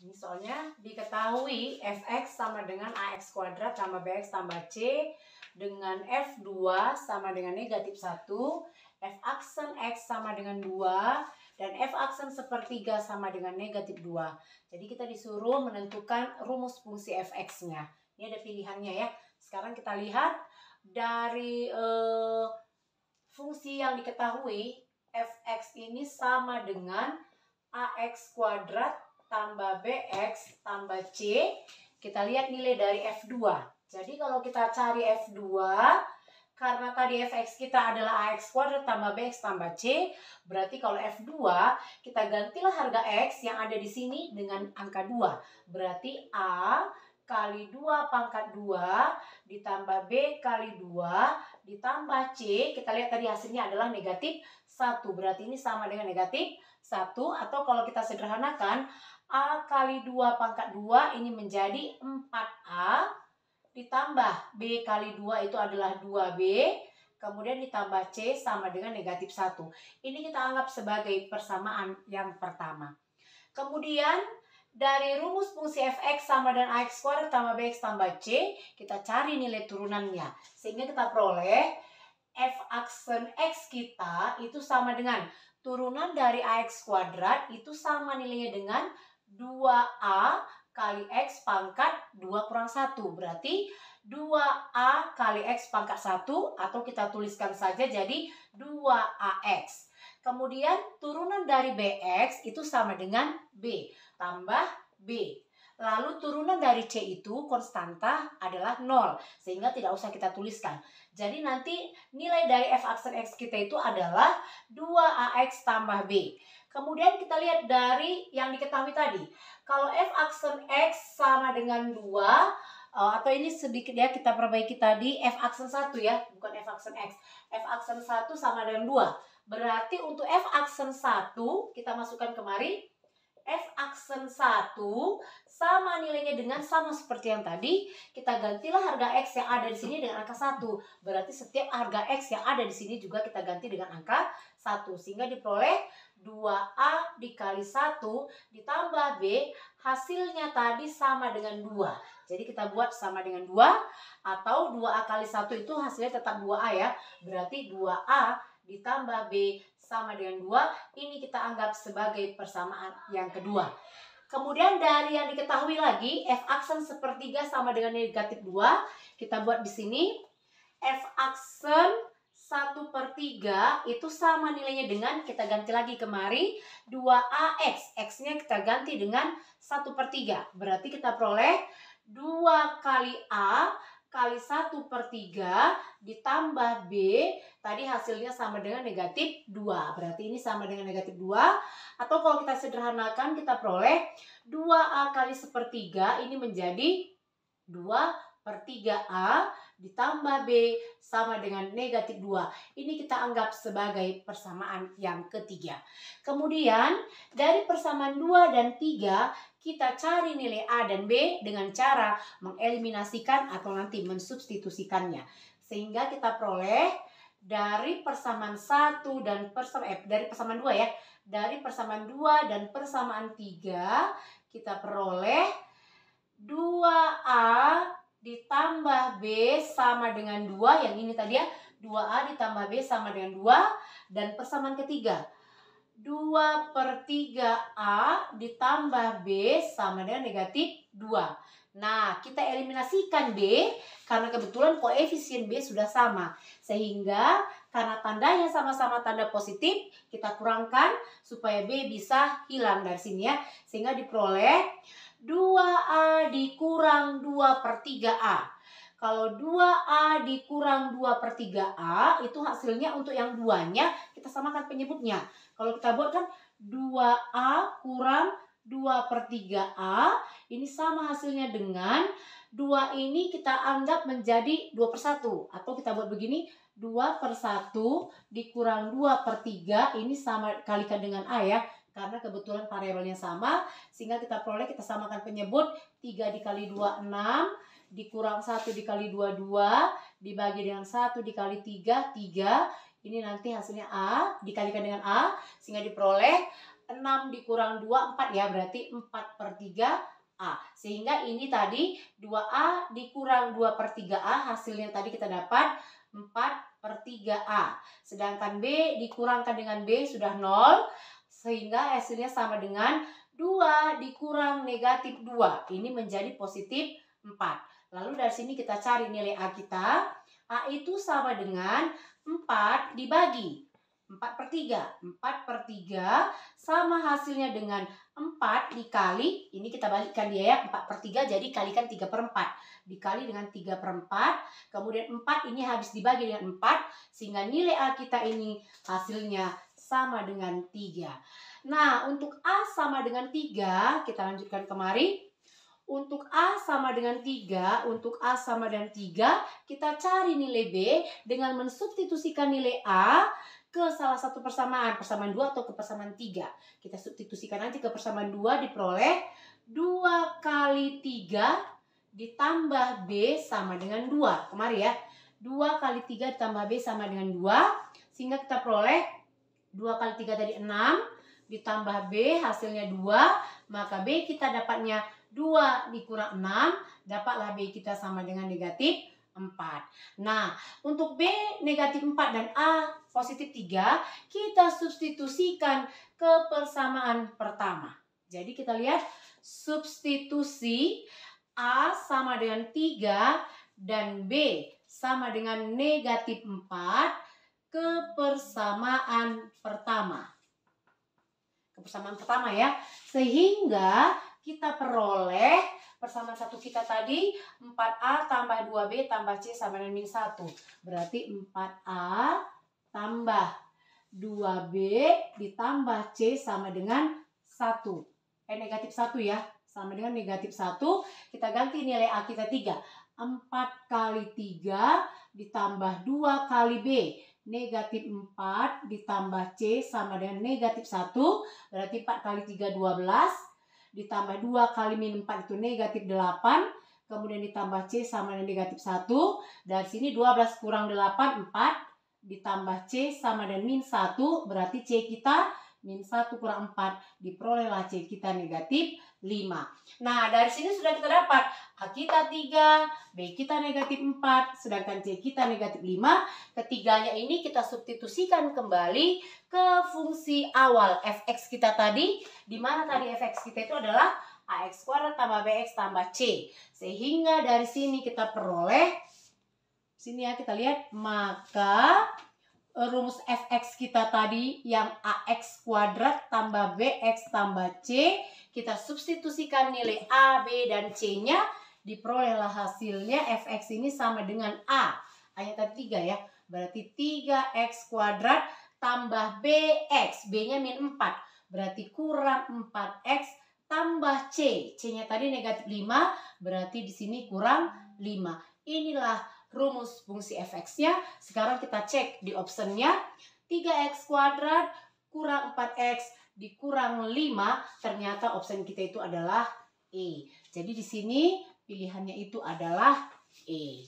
Ini soalnya diketahui fx sama dengan ax kuadrat tambah bx tambah c dengan f2 sama dengan negatif 1, f aksen x sama dengan 2, dan f aksen sepertiga sama dengan negatif 2. Jadi kita disuruh menentukan rumus fungsi fx-nya. Ini ada pilihannya ya. Sekarang kita lihat dari fungsi yang diketahui, fx ini sama dengan ax kuadrat tambah bx tambah c. Kita lihat nilai dari f2. Jadi kalau kita cari f2, karena tadi fx kita adalah ax kuadrat tambah bx tambah c, berarti kalau f2 kita gantilah harga x yang ada di sini dengan angka 2. Berarti a kali 2 pangkat 2 ditambah b kali 2 ditambah c. Kita lihat tadi hasilnya adalah negatif 1. Berarti ini sama dengan negatif 1. Atau kalau kita sederhanakan, a kali 2 pangkat 2 ini menjadi 4a ditambah b kali 2 itu adalah 2b, kemudian ditambah c sama dengan negatif 1. Ini kita anggap sebagai persamaan yang pertama. Kemudian dari rumus fungsi fx sama dengan ax kuadrat tambah bx tambah c, kita cari nilai turunannya. Sehingga kita peroleh f aksen x kita itu sama dengan turunan dari ax kuadrat itu sama nilainya dengan 2a kali x pangkat 2 kurang 1. Berarti 2a kali x pangkat 1, atau kita tuliskan saja jadi 2ax. Kemudian turunan dari bx itu sama dengan b tambah b. Lalu turunan dari c itu konstanta adalah 0, sehingga tidak usah kita tuliskan. Jadi nanti nilai dari f aksen x kita itu adalah 2ax tambah b. Kemudian kita lihat dari yang diketahui tadi. Kalau f aksen x sama dengan 2, atau ini sedikit ya kita perbaiki tadi, f aksen 1 ya, bukan f aksen x. F aksen 1 sama dengan 2. Berarti untuk f aksen 1 kita masukkan kemari. F aksen 1 sama nilainya dengan sama seperti yang tadi. Kita gantilah harga x yang ada di sini dengan angka 1. Berarti setiap harga x yang ada di sini juga kita ganti dengan angka 1. Sehingga diperoleh 2a dikali 1 ditambah b, hasilnya tadi sama dengan 2. Jadi kita buat sama dengan 2, atau 2a kali 1 itu hasilnya tetap 2a ya. Berarti 2a ditambah b sama dengan 2. Ini kita anggap sebagai persamaan yang kedua. Kemudian dari yang diketahui lagi, f aksen sepertiga sama dengan negatif 2. Kita buat di sini. F aksen 1/3 itu sama nilainya dengan, kita ganti lagi kemari, 2ax. X-nya kita ganti dengan 1/3. Berarti kita peroleh 2 kali a kali 1/3 ditambah b, tadi hasilnya sama dengan negatif 2. Berarti ini sama dengan negatif 2. Atau kalau kita sederhanakan, kita peroleh 2a kali 1/3 ini menjadi 2/3a ditambah b sama dengan negatif 2. Ini kita anggap sebagai persamaan yang ketiga. Kemudian dari persamaan 2 dan 3, kita cari nilai A dan B dengan cara mengeliminasikan atau nanti mensubstitusikannya. Sehingga kita peroleh dari persamaan 1 dan dari persamaan 2 ya. Dari persamaan 2 dan persamaan 3, kita peroleh 2A ditambah B sama dengan 2. Yang ini tadi ya, 2A ditambah B sama dengan 2. Dan persamaan ketiga, 2/3A ditambah B sama dengan negatif 2. Nah, kita eliminasikan B karena kebetulan koefisien B sudah sama. Sehingga karena tandanya sama-sama tanda positif, kita kurangkan supaya B bisa hilang dari sini ya. Sehingga diperoleh 2A dikurang 2/3A. Kalau 2A dikurang 2/3A itu hasilnya untuk yang duanya kita samakan penyebutnya. Kalau kita buat kan 2A kurang 2/3A, ini sama hasilnya dengan 2 ini kita anggap menjadi 2/1. Atau kita buat begini, 2/1 dikurang 2/3 ini sama kalikan dengan A ya. Karena kebetulan variabelnya sama, sehingga kita peroleh, kita samakan penyebut. 3 dikali 2, 6. Dikurang 1 dikali 2, 2. Dibagi dengan 1 dikali 3, 3. Ini nanti hasilnya A, dikalikan dengan A. Sehingga diperoleh 6 dikurang 2, 4 ya. Berarti 4/3A. Sehingga ini tadi 2A dikurang 2/3A. Hasilnya tadi kita dapat 4/3A. Sedangkan B dikurangkan dengan B sudah 0. Sehingga hasilnya sama dengan 2 dikurang negatif 2. Ini menjadi positif 4. Lalu dari sini kita cari nilai A kita. A itu sama dengan 4 dibagi 4/3. 4/3 sama hasilnya dengan 4 dikali, ini kita balikkan dia ya, 4/3 jadi kalikan 3/4. Dikali dengan 3/4, kemudian 4 ini habis dibagi dengan 4, sehingga nilai A kita ini hasilnya sama dengan 3. Nah, untuk A sama dengan 3, kita lanjutkan kemari. Untuk A sama dengan 3, untuk A sama dengan 3, kita cari nilai B dengan mensubstitusikan nilai A ke salah satu persamaan 2 atau ke persamaan 3. Kita substitusikan nanti ke persamaan 2 diperoleh 2 kali 3 ditambah B sama dengan 2. Kemari ya, 2 kali 3 ditambah B sama dengan 2. Sehingga kita peroleh 2 kali 3 tadi 6, ditambah B hasilnya 2. Maka B kita dapatnya 2 dikurang 6, dapatlah B kita sama dengan negatif 4. Nah, untuk B negatif 4 dan A positif 3, kita substitusikan ke persamaan pertama. Jadi kita lihat substitusi A sama dengan 3 dan B sama dengan negatif 4 ke persamaan pertama. Kebersamaan pertama ya, sehingga kita peroleh persamaan satu kita tadi 4A tambah 2B tambah C sama dengan -1. Berarti 4A tambah 2B ditambah C sama dengan 1. Negatif 1 ya, sama dengan negatif 1. Kita ganti nilai A kita 3. 4 kali 3 ditambah 2 kali B. Negatif 4 ditambah C sama dengan negatif 1. Berarti 4 kali 3 12. Ditambah 2 kali -4 itu negatif 8. Kemudian ditambah C sama dengan negatif 1. Dari sini 12 kurang 8, 4. Ditambah C sama dengan -1. Berarti C kita -1 kurang 4. Diperolehlah C kita negatif 5. Nah, dari sini sudah kita dapat A kita 3, B kita negatif 4, sedangkan C kita negatif 5. Ketiganya ini kita substitusikan kembali ke fungsi awal fx kita tadi, di mana tadi fx kita itu adalah ax kuadrat tambah bx tambah c. Sehingga dari sini kita peroleh, sini ya kita lihat, maka rumus fx kita tadi yang ax kuadrat tambah bx tambah c, kita substitusikan nilai a, b, dan c-nya, diperolehlah hasilnya fx ini sama dengan a. A-nya tadi 3 ya, berarti 3x kuadrat tambah bx, b-nya -4, berarti kurang 4x tambah c. C-nya tadi negatif 5, berarti di sini kurang 5. Inilah rumus fungsi fx-nya. Sekarang kita cek di optionnya. 3x kuadrat kurang 4x dikurang 5. Ternyata option kita itu adalah E. Jadi di sini pilihannya itu adalah E.